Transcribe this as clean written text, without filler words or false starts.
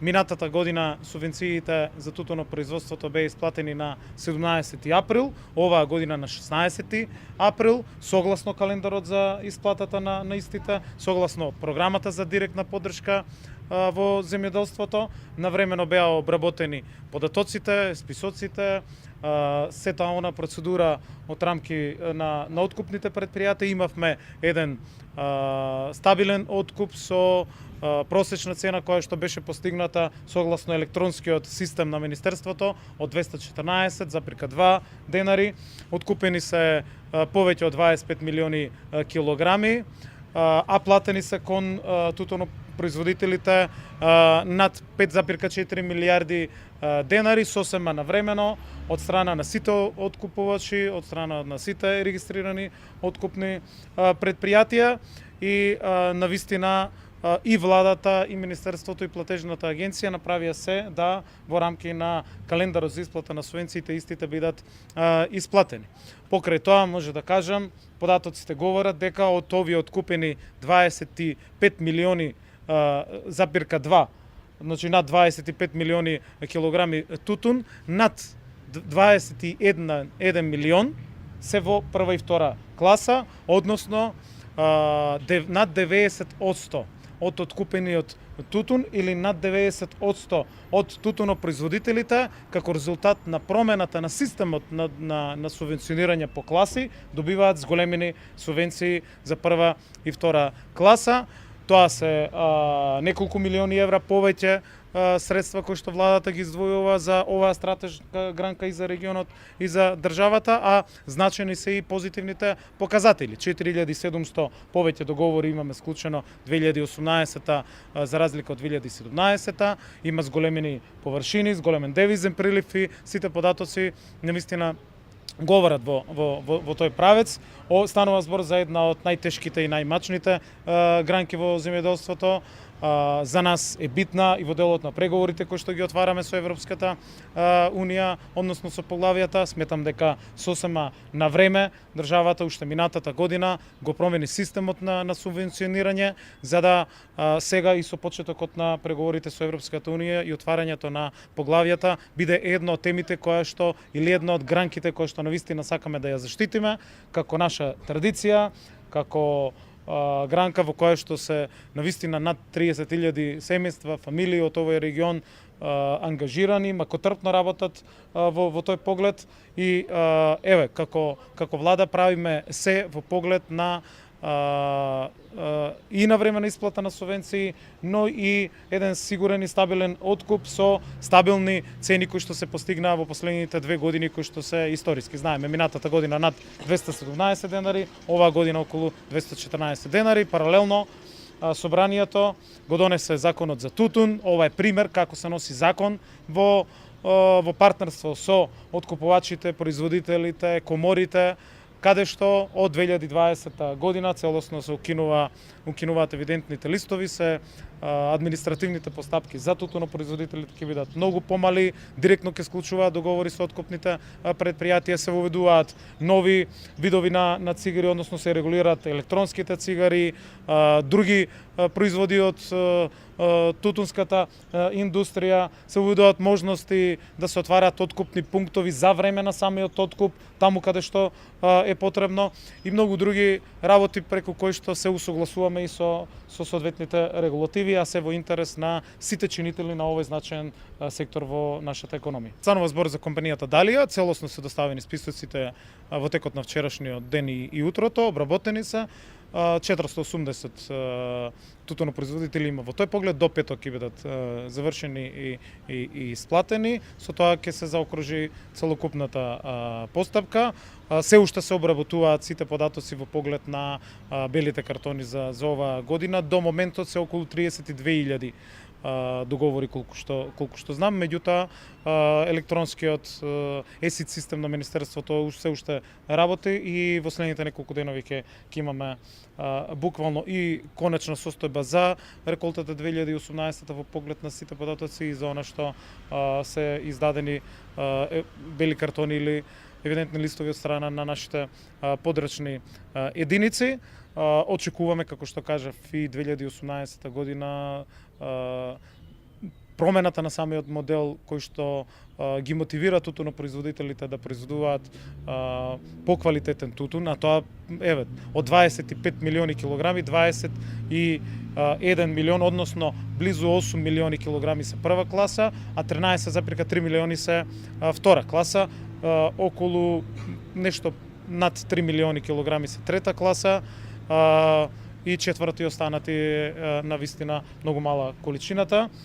Минатата година субвенциите за тутунопроизводството беа исплатени на 17 април, оваа година на 16 април, согласно календарот за исплатата на истите, согласно програмата за директна поддршка во земјоделството. Навремено беа обработени податоците, списоците, сета она процедура од рамки на откупните предпријатија. Имавме еден стабилен откуп со просечна цена која што беше постигната согласно електронскиот систем на Министерството од 214,2 денари. Откупени се повеќе од 25 милиони килограми, а платени се кон тутунопроизводителите над 5,4 милиарди денари сосема навремено од страна на сите откупувачи, од страна на сите регистрирани откупни предпријатија и навистина и владата, и Министерството, и платежната агенција направија се да во рамки на календарот за исплата на субвенциите истите бидат исплатени. Покрај тоа може да кажам, податоците говорат дека од овие откупени 25 милиони запирка 2, значи над 25 милиони килограми тутун, над 21 милион се во прва и втора класа, односно над 90% од откупениот тутун или над 90% од тутунопроизводителите како резултат на промената на системот на субвенционирање по класи добиваат зголемени субвенции за прва и втора класа. Тоа се неколку милиони евра повеќе средства кои што владата ги издвојува за оваа стратешка гранка и за регионот и за државата, а значени се и позитивните показатели. 4700 повеќе договори имаме склучено 2018 за разлика од 2017, има зголемени површини, зголемен девизен прилив и сите податоци навистина говорат во тој правец. Станува збор за една од најтешките и најмачните гранки во земјоделството. За нас е битна и во делот на преговорите кои што ги отвараме со Европската Унија, односно со поглавијата. Сметам дека сосема на време државата уште минатата година го промени системот на субвенционирање, за да сега и со почетокот на преговорите со Европската Унија и отварањето на поглавијата биде една од темите која што или една од гранките која што навистина сакаме да ја заштитиме како наша традиција, како гранка во која што се навистина над 30.000 семејства, фамилии од овој регион ангажирани, макотрпно работат во тој поглед и еве како влада правиме се во поглед на и на време на исплата на субвенции, но и еден сигурен и стабилен откуп со стабилни цени кои што се постигнаа во последните 2 години кои што се историски. Знаеме, минатата година над 217 денари, оваа година околу 214 денари. Паралелно собранието го донесе законот за тутун. Ова е пример како се носи закон во партнерство со откупувачите, производителите, коморите, каде што од 2020 година целосно се укинуваат евидентните листови, се административните постапки за тутунопроизводителите ќе бидат многу помали, директно ќе склучуваат договори со откупните предпријатија, се воведуваат нови видови на цигари, односно се регулираат електронските цигари, други производи од тутунската индустрија, се воведуваат можности да се отварат откупни пунктови за време на самиот откуп, таму каде што е потребно и многу други работи преку кои што се усогласуваме и со соодветните регулативи, а се во интерес на сите чинители на овој значаен сектор во нашата економија. Станува збор за компанијата Далија, целосно се доставени списоците во текот на вчерашниот ден и утрото, обработени се 480 тутунопроизводители има во тој поглед, до петок ќе бидат завршени и исплатени, со тоа ќе се заокружи целокупната постапка. Се уште се обработуваат сите податоци во поглед на белите картони за оваа година. До моментот се околу 32.000 договори колку што знам, меѓутоа електронскиот ЕСИД систем на Министерството уште работи и во следните неколку денови ќе имаме буквално и конечна состојба за реколтата 2018 во поглед на сите податоци и за она што се издадени бели картони или евидентни листови од страна на нашите подрачни единици. Очекуваме, како што кажав, и 2018 година промената на самиот модел кој што ги мотивира тутунопроизводителите да произведуваат поквалитетен тутун, а тоа еве од 25 милиони килограми 21 милион, односно близу 8 милиони килограми се прва класа, а 13,3 милиони се втора класа, околу нешто над 3 милиони килограми се трета класа, и четврта и останати на вистина многу мала количината.